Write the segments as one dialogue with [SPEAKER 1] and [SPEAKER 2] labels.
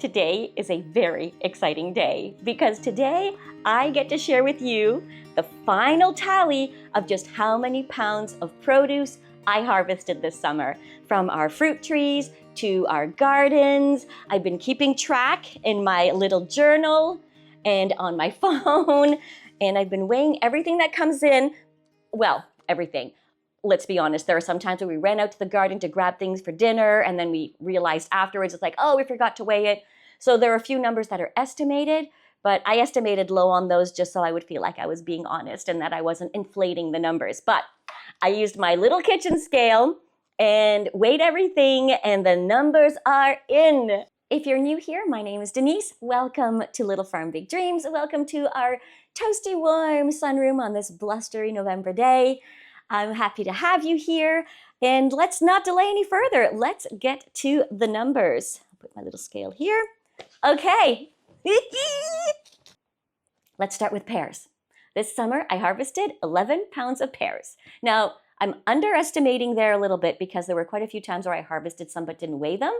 [SPEAKER 1] Today is a very exciting day because today I get to share with you the final tally of just how many pounds of produce I harvested this summer. From our fruit trees to our gardens. I've been keeping track in my little journal and on my phone, and I've been weighing everything that comes in. Well, everything. Let's be honest, there are some times when we ran out to the garden to grab things for dinner and then we realized afterwards, it's like, oh, we forgot to weigh it. So there are a few numbers that are estimated, but I estimated low on those just so I would feel like I was being honest and that I wasn't inflating the numbers. But I used my little kitchen scale and weighed everything, and the numbers are in. If you're new here, my name is Denise. Welcome to Little Farm Big Dreams. Welcome to our toasty warm sunroom on this blustery November day. I'm happy to have you here, and let's not delay any further. Let's get to the numbers. I'll put my little scale here. Okay. Let's start with pears. This summer, I harvested 11 pounds of pears. Now, I'm underestimating there a little bit because there were quite a few times where I harvested some but didn't weigh them.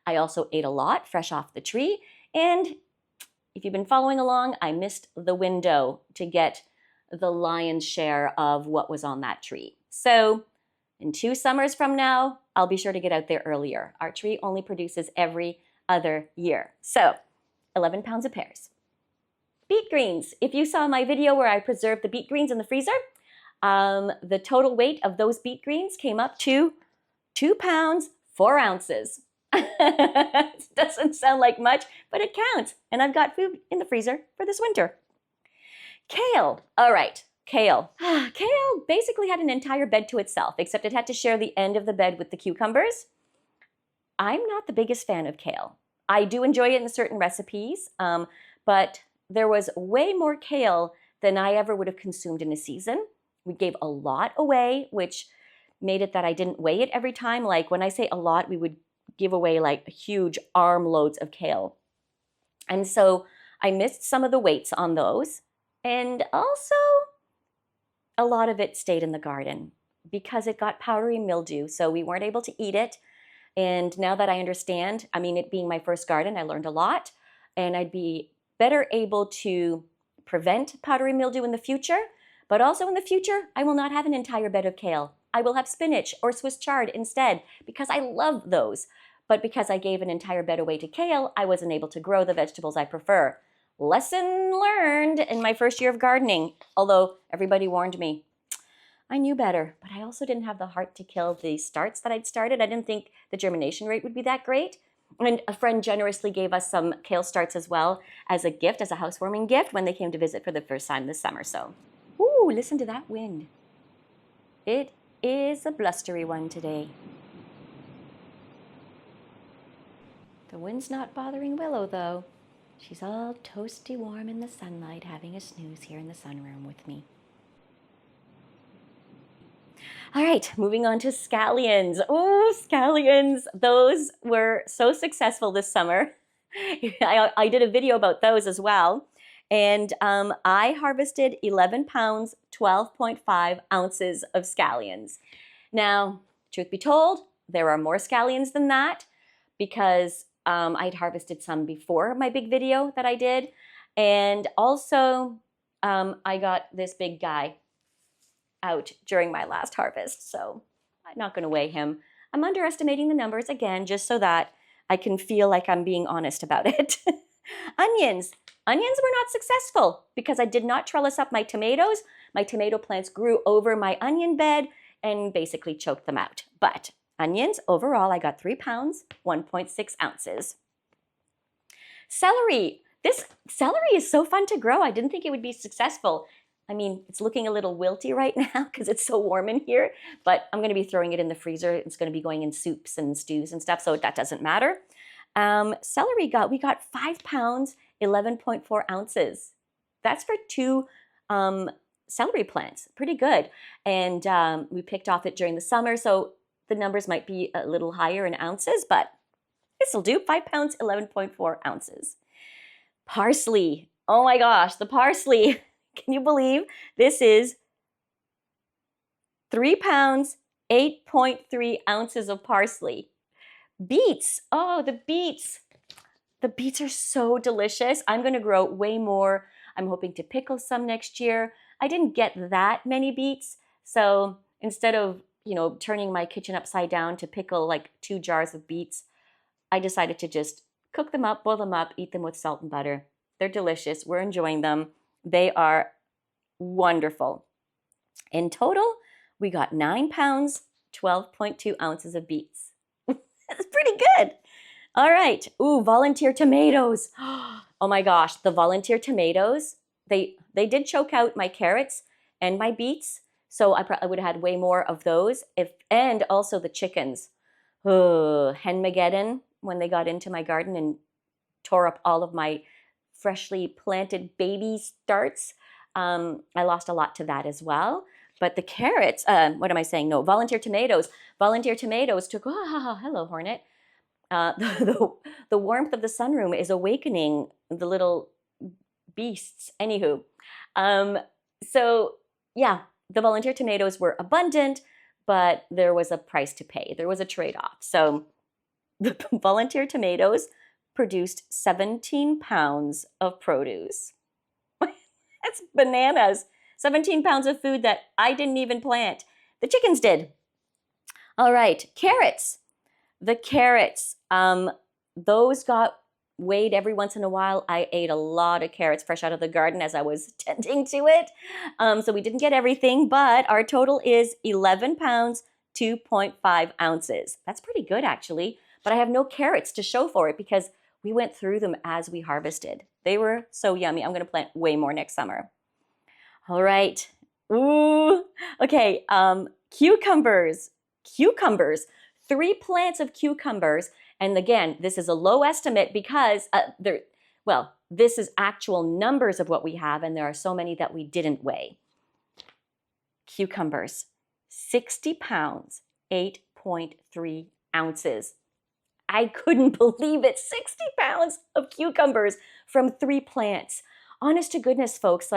[SPEAKER 1] I also ate a lot fresh off the tree, and if you've been following along, I missed the window to get the lion's share of what was on that tree. So in 2 summers from now, I'll be sure to get out there earlier. Our tree only produces every other year. So 11 pounds of pears. Beet greens. If you saw my video where I preserved the beet greens in the freezer, the total weight of those beet greens came up to 2 pounds, 4 ounces. Doesn't sound like much, but it counts. And I've got food in the freezer for this winter. Kale. All right, kale. Kale basically had an entire bed to itself, except it had to share the end of the bed with the cucumbers. I'm not the biggest fan of kale. I do enjoy it in certain recipes, but there was way more kale than I ever would have consumed in a season. We gave a lot away, which made it that I didn't weigh it every time. Like when I say a lot, we would give away like huge armloads of kale. And so I missed some of the weights on those. And also, a lot of it stayed in the garden because it got powdery mildew, so we weren't able to eat it. And now that I understand, I mean, it being my first garden, I learned a lot, and I'd be better able to prevent powdery mildew in the future. But also in the future, I will not have an entire bed of kale. I will have spinach or Swiss chard instead because I love those. But because I gave an entire bed away to kale, I wasn't able to grow the vegetables I prefer. Lesson learned in my first year of gardening, although everybody warned me. I knew better, but I also didn't have the heart to kill the starts that I'd started. I didn't think the germination rate would be that great. And a friend generously gave us some kale starts as well as a gift, as a housewarming gift when they came to visit for the first time this summer. So, ooh, listen to that wind. It is a blustery one today. The wind's not bothering Willow though. She's all toasty warm in the sunlight, having a snooze here in the sunroom with me. All right, moving on to scallions. Oh, scallions. Those were so successful this summer. I did a video about those as well. And I harvested 11 pounds, 12.5 ounces of scallions. Now, truth be told, there are more scallions than that because I'd harvested some before my big video that I did. And also, I got this big guy out during my last harvest. So I'm not going to weigh him. I'm underestimating the numbers again, just so that I can feel like I'm being honest about it. Onions. Onions were not successful because I did not trellis up my tomatoes. My tomato plants grew over my onion bed and basically choked them out. But onions, overall, I got 3 pounds, 1.6 ounces. Celery. This celery is so fun to grow. I didn't think it would be successful. I mean, it's looking a little wilty right now because it's so warm in here, but I'm going to be throwing it in the freezer. It's going to be going in soups and stews and stuff, so that doesn't matter. Celery, we got 5 pounds, 11.4 ounces. That's for 2 celery plants. Pretty good. And we picked off it during the summer, so the numbers might be a little higher in ounces, but this'll do. 5 pounds, 11.4 ounces. Parsley. Oh my gosh, the parsley. Can you believe this is 3 pounds, 8.3 ounces of parsley. Beets. Oh, the beets. The beets are so delicious. I'm going to grow way more. I'm hoping to pickle some next year. I didn't get that many beets, so instead of, turning my kitchen upside down to pickle like 2 jars of beets, I decided to just cook them up, boil them up, eat them with salt and butter. They're delicious. We're enjoying them. They are wonderful. In total, we got 9 pounds, 12.2 ounces of beets. That's pretty good. All right. Ooh, volunteer tomatoes. Oh my gosh, the volunteer tomatoes, they did choke out my carrots and my beets, so I probably would have had way more of those, and also the chickens. Henmageddon, when they got into my garden and tore up all of my freshly planted baby starts. I lost a lot to that as well. But the carrots, what am I saying? No, volunteer tomatoes. Volunteer tomatoes took, hello, Hornet. The warmth of the sunroom is awakening the little beasts. Anywho, so yeah, the volunteer tomatoes were abundant, but there was a price to pay. There was a trade-off. So the volunteer tomatoes produced 17 pounds of produce. That's bananas. 17 pounds of food that I didn't even plant. The chickens did. All right, carrots. The carrots, those got weighed every once in a while. I ate a lot of carrots fresh out of the garden as I was tending to it. So we didn't get everything, but our total is 11 pounds, 2.5 ounces. That's pretty good, actually. But I have no carrots to show for it because we went through them as we harvested. They were so yummy. I'm going to plant way more next summer. All right. Ooh. Okay. Cucumbers. 3 plants of cucumbers. And again, this is a low estimate because this is actual numbers of what we have, and there are so many that we didn't weigh. Cucumbers, 60 pounds, 8.3 ounces. I couldn't believe it. 60 pounds of cucumbers from 3 plants. Honest to goodness, folks,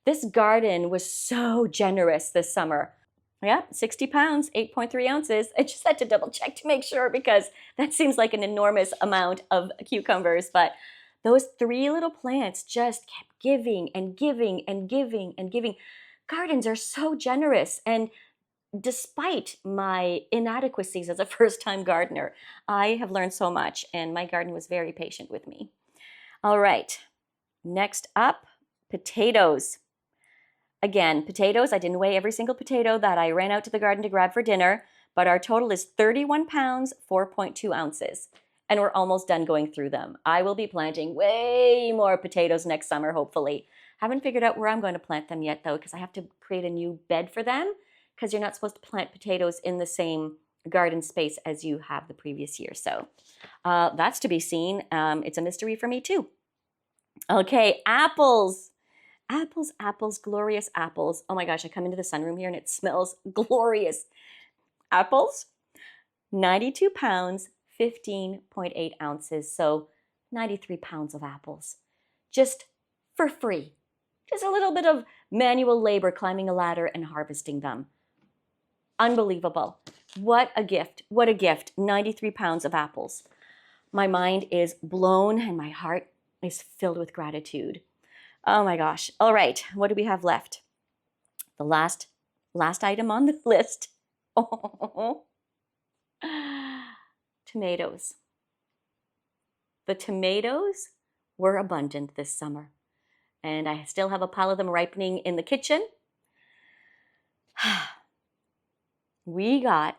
[SPEAKER 1] this garden was so generous this summer. Yeah, 60 pounds, 8.3 ounces. I just had to double check to make sure because that seems like an enormous amount of cucumbers. But those 3 little plants just kept giving and giving and giving and giving. Gardens are so generous. And despite my inadequacies as a first-time gardener, I have learned so much, and my garden was very patient with me. All right, next up, potatoes. Again, potatoes, I didn't weigh every single potato that I ran out to the garden to grab for dinner, but our total is 31 pounds, 4.2 ounces, and we're almost done going through them. I will be planting way more potatoes next summer, hopefully. Haven't figured out where I'm going to plant them yet, though, because I have to create a new bed for them, because you're not supposed to plant potatoes in the same garden space as you have the previous year. So that's to be seen. It's a mystery for me, too. Okay, apples. Apples, glorious apples. Oh my gosh, I come into the sunroom here and it smells glorious. Apples, 92 pounds, 15.8 ounces. So 93 pounds of apples, just for free. Just a little bit of manual labor climbing a ladder and harvesting them. Unbelievable. What a gift. What a gift. 93 pounds of apples. My mind is blown and my heart is filled with gratitude. Oh my gosh. All right. What do we have left? The last item on the list. Tomatoes. The tomatoes were abundant this summer, and I still have a pile of them ripening in the kitchen. We got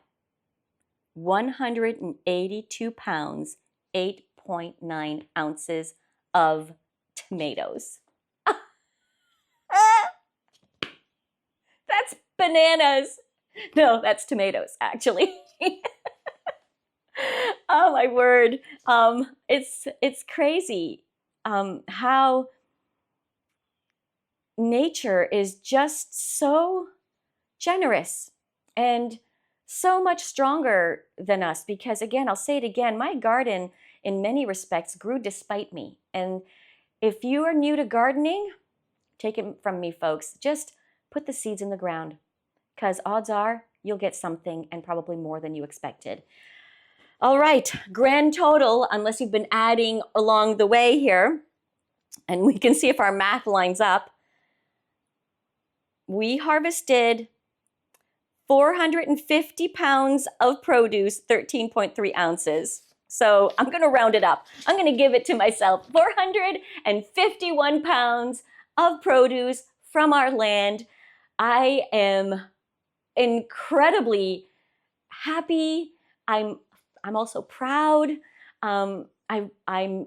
[SPEAKER 1] 182 pounds, 8.9 ounces of tomatoes. That's bananas. No, that's tomatoes, actually. Oh my word. It's crazy how nature is just so generous and so much stronger than us, because again, I'll say it again, my garden in many respects grew despite me. And if you are new to gardening, take it from me, folks, just put the seeds in the ground, because odds are you'll get something, and probably more than you expected. All right, grand total, unless you've been adding along the way here, and we can see if our math lines up. We harvested 450 pounds of produce, 13.3 ounces. So I'm going to round it up. I'm going to give it to myself. 451 pounds of produce from our land. I am incredibly happy. I'm also proud. I'm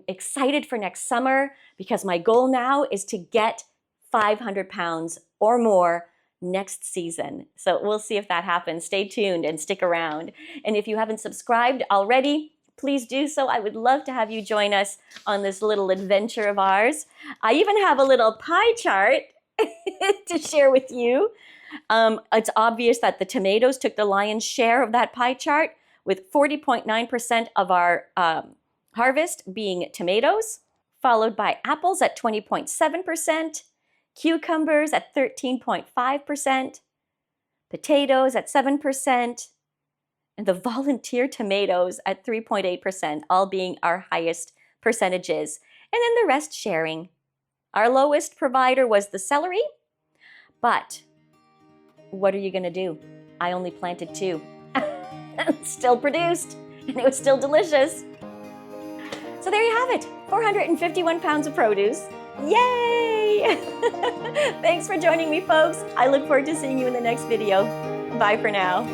[SPEAKER 1] excited for next summer because my goal now is to get 500 pounds or more next season. So we'll see if that happens. Stay tuned and stick around. And if you haven't subscribed already, please do so. I would love to have you join us on this little adventure of ours. I even have a little pie chart to share with you. It's obvious that the tomatoes took the lion's share of that pie chart, with 40.9% of our harvest being tomatoes, followed by apples at 20.7%, cucumbers at 13.5%, potatoes at 7%, and the volunteer tomatoes at 3.8%, all being our highest percentages, and then the rest sharing. Our lowest provider was the celery, but what are you going to do? I only planted 2. Still produced, and it was still delicious. So there you have it, 451 pounds of produce. Yay! Thanks for joining me, folks. I look forward to seeing you in the next video. Bye for now.